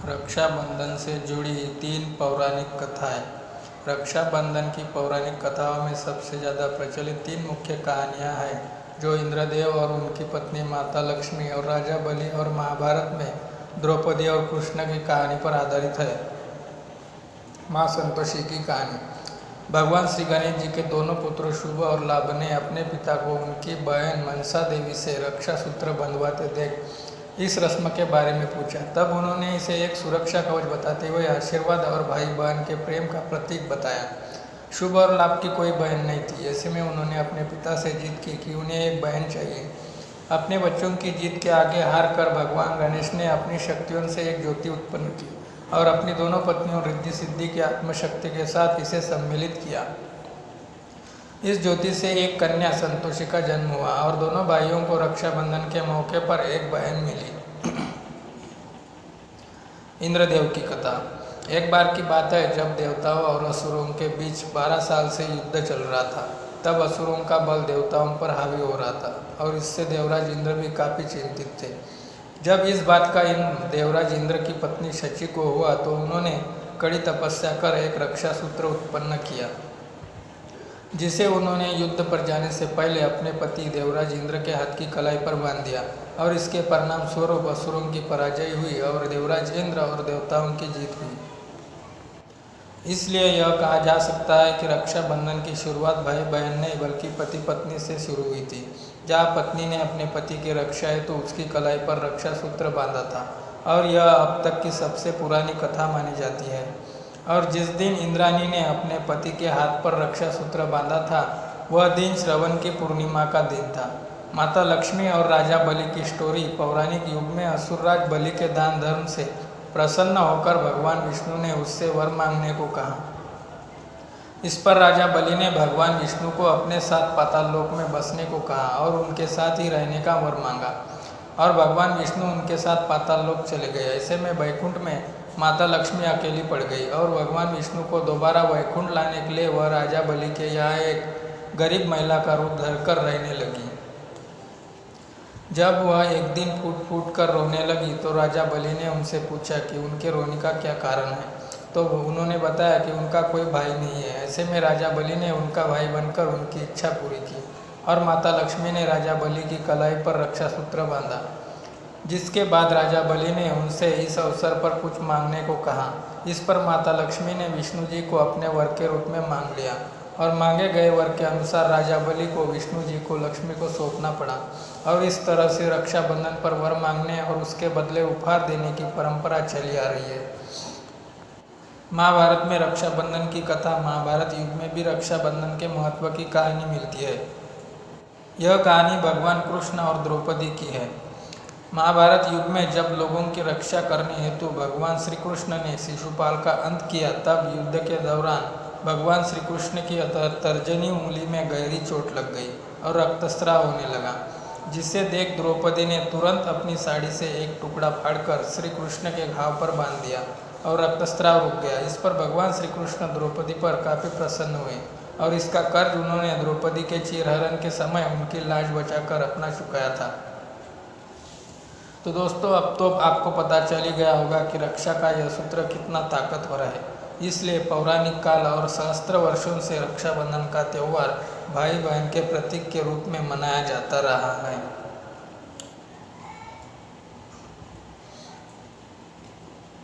रक्षाबंधन से जुड़ी 3 पौराणिक कथाएँ। रक्षाबंधन की पौराणिक कथाओं में सबसे ज़्यादा प्रचलित 3 मुख्य कहानियाँ हैं, जो इंद्रदेव और उनकी पत्नी माता लक्ष्मी और राजा बलि और महाभारत में द्रौपदी और कृष्ण की कहानी पर आधारित है। माँ संतोषी की कहानी। भगवान श्री गणेश जी के दोनों पुत्र शुभ और लाभ ने अपने पिता को उनकी बहन मनसा देवी से रक्षा सूत्र बंधवाते देख इस रस्म के बारे में पूछा। तब उन्होंने इसे एक सुरक्षा कवच बताते हुए आशीर्वाद और भाई बहन के प्रेम का प्रतीक बताया। शुभ और लाभ की कोई बहन नहीं थी। ऐसे में उन्होंने अपने पिता से जिद की कि उन्हें एक बहन चाहिए। अपने बच्चों की जिद के आगे हार कर भगवान गणेश ने अपनी शक्तियों से एक ज्योति उत्पन्न की और अपनी दोनों पत्नियों रिद्धि सिद्धि की आत्मशक्ति के साथ इसे सम्मिलित किया। इस ज्योति से एक कन्या संतोषी का जन्म हुआ और दोनों भाइयों को रक्षाबंधन के मौके पर एक बहन मिली। इंद्रदेव की कथा। एक बार की बात है, जब देवताओं और असुरों के बीच 12 साल से युद्ध चल रहा था। तब असुरों का बल देवताओं पर हावी हो रहा था और इससे देवराज इंद्र भी काफ़ी चिंतित थे। जब इस बात का इन देवराज इंद्र की पत्नी शची को हुआ तो उन्होंने कड़ी तपस्या कर एक रक्षा सूत्र उत्पन्न किया, जिसे उन्होंने युद्ध पर जाने से पहले अपने पति देवराज इंद्र के हाथ की कलाई पर बांध दिया और इसके परिणाम स्वरूप असुरों की पराजय हुई और देवराज इंद्र और देवताओं की जीत हुई। इसलिए यह कहा जा सकता है कि रक्षाबंधन की शुरुआत भाई बहन नहीं बल्कि पति पत्नी से शुरू हुई थी, जहाँ पत्नी ने अपने पति की रक्षा हेतु उसकी कलाई पर रक्षा सूत्र बांधा था और यह अब तक की सबसे पुरानी कथा मानी जाती है। और जिस दिन इंद्राणी ने अपने पति के हाथ पर रक्षा सूत्र बांधा था, वह दिन श्रवण की पूर्णिमा का दिन था। माता लक्ष्मी और राजा बलि की स्टोरी। पौराणिक युग में असुरराज बलि के दान धर्म से प्रसन्न होकर भगवान विष्णु ने उससे वर मांगने को कहा। इस पर राजा बलि ने भगवान विष्णु को अपने साथ पाताल लोक में बसने को कहा और उनके साथ ही रहने का वर मांगा और भगवान विष्णु उनके साथ पाताल लोक चले गए। ऐसे में वैकुंठ में माता लक्ष्मी अकेली पड़ गई और भगवान विष्णु को दोबारा वैकुंठ लाने के लिए वह राजा बलि के यहाँ एक गरीब महिला का रूप धरकर रहने लगी। जब वह एक दिन फूट फूट कर रोने लगी तो राजा बलि ने उनसे पूछा कि उनके रोने का क्या कारण है। तो उन्होंने बताया कि उनका कोई भाई नहीं है। ऐसे में राजा बलि ने उनका भाई बनकर उनकी इच्छा पूरी की और माता लक्ष्मी ने राजा बलि की कलाई पर रक्षा सूत्र बांधा, जिसके बाद राजा बलि ने उनसे इस अवसर पर कुछ मांगने को कहा। इस पर माता लक्ष्मी ने विष्णु जी को अपने वर के रूप में मांग लिया और मांगे गए वर के अनुसार राजा बलि को विष्णु जी को लक्ष्मी को सौंपना पड़ा और इस तरह से रक्षाबंधन पर वर मांगने और उसके बदले उपहार देने की परंपरा चली आ रही है। महाभारत में रक्षाबंधन की कथा। महाभारत युग में भी रक्षाबंधन के महत्व की कहानी मिलती है। यह कहानी भगवान कृष्ण और द्रौपदी की है। महाभारत युग में जब लोगों की रक्षा करने हेतु भगवान श्री कृष्ण ने शिशुपाल का अंत किया, तब युद्ध के दौरान भगवान श्री कृष्ण की तर्जनी उंगली में गहरी चोट लग गई और रक्तस्राव होने लगा, जिसे देख द्रौपदी ने तुरंत अपनी साड़ी से एक टुकड़ा फाड़कर श्री कृष्ण के घाव पर बांध दिया और रक्तस्राव रुक गया। इस पर भगवान श्री कृष्ण द्रौपदी पर काफ़ी प्रसन्न हुए और इसका कर्ज उन्होंने द्रौपदी के चीरहरण के समय उनकी लाज बचाकर अपना चुकाया था। तो दोस्तों, अब तो आपको पता चल ही गया होगा कि रक्षा का यह सूत्र कितना ताकतवर है। इसलिए पौराणिक काल और सहस्त्र वर्षों से रक्षाबंधन का त्यौहार भाई बहन के प्रतीक के रूप में मनाया जाता रहा है।